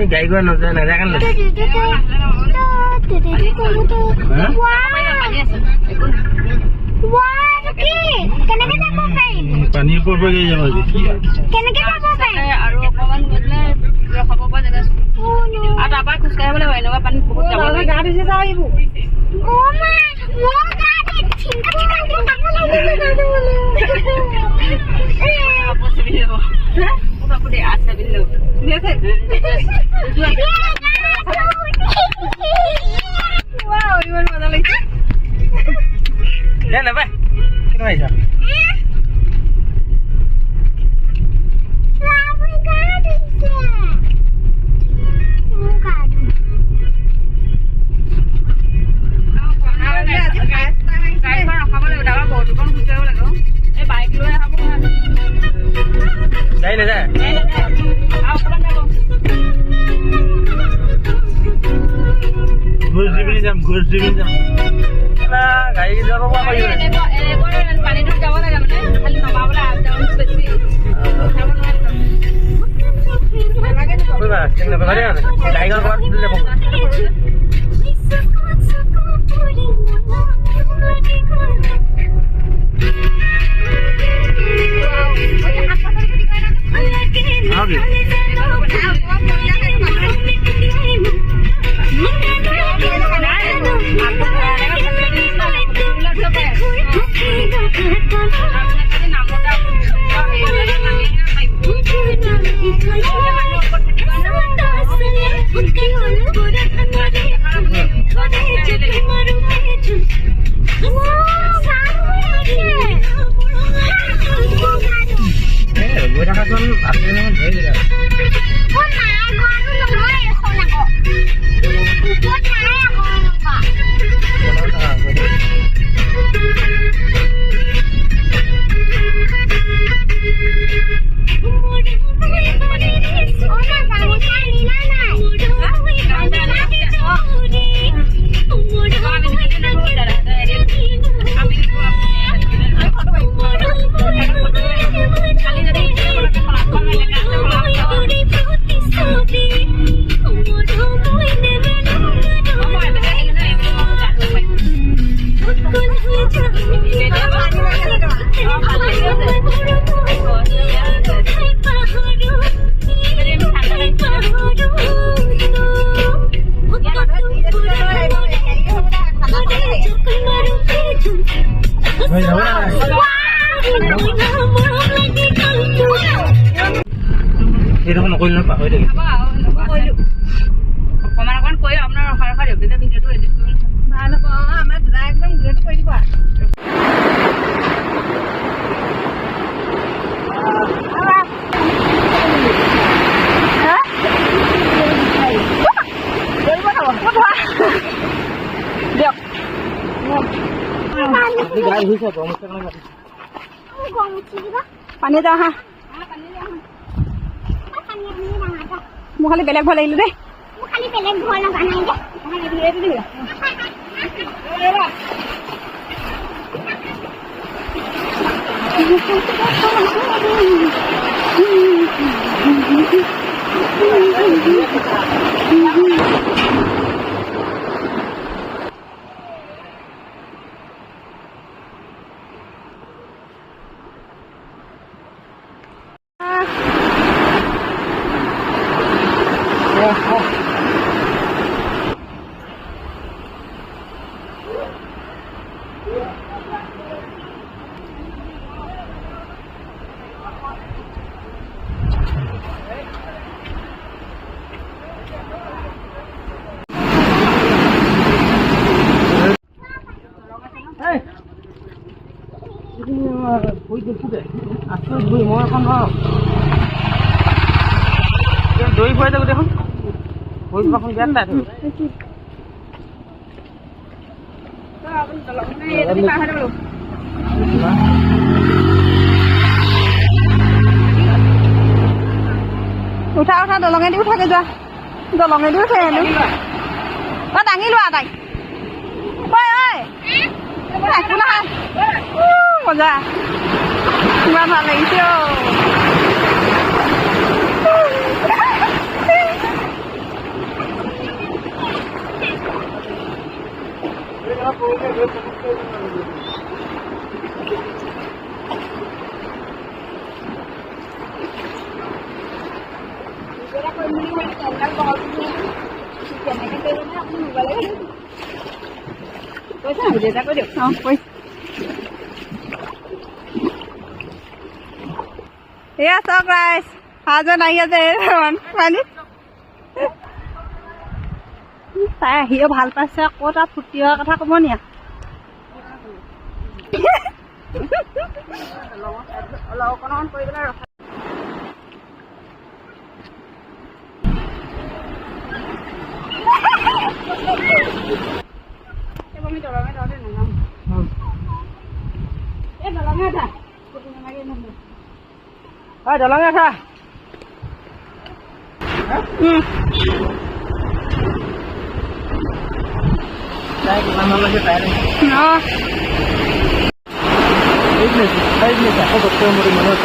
গাড়ী ঘোড়া নাযায় কাৰণে পানীৰ ওপৰত গৈ যাব আৰু অকণমান গৈ পেলাই ৰখাব পৰা জেগা আছে আৰু তাৰপৰা খোজকাঢ়িব লাগিব এনেকুৱা পানীত বহুত যাব লাগিব গা ধুইছে যাওঁ এইবোৰ ইমান মজা লাগিছে নাপায় কেনে আহিছা যাই নাযায় ঘূৰি দিবি যাম গাড়ী যাব পানীটো যাব লাগে মানে খালি নমাবলৈ বেছি গাড়ীখন ক'ৰবাত যাব গৈ থকাচোন আছে নহয় ধৰি দিলা এইটো নকৰিলে পাহৰি থাকিম অকণমান কৈ আপোনাৰ ৰখা দিয়ক তেতিয়া ভিডিঅ'টো এডিট কৰি ভাল হ'ব আমাৰ দাদা একদম ভিডিঅ'টো কৰি দিব পানী যাওঁ হা মোৰ খালি বেলেগ ভয় লাগিলে দেই খালি বেলেগ ভয় লগা নাই দৈ খুৱাই থাকো দেখোন ভৰি পাখন বেয়া নাই উঠা উঠা দলঙেদি উঠাকে যোৱা দলঙেদি উঠে দাঙি লোৱা তাইক মজা ইমান ভাল লাগিছে দেউতা কৈ দিয়ক অঁ কৈ এয়া চাওক ৰাইজ হাজন আহি আছে পানীত তাই আহিও ভাল পাইছে আকৌ তাত ফুটি হোৱাৰ কথা ক'ব নি অলপ অকণমান কৰি পেলাই ৰখা আমি দলঙে তলতে নাযাওঁ এই দলঙে উঠা নালাগে নহয় দলঙে উঠা তাই কিমান ভাল লাগে তাই অঁ আকৌ বস্তু মৰি মানুহ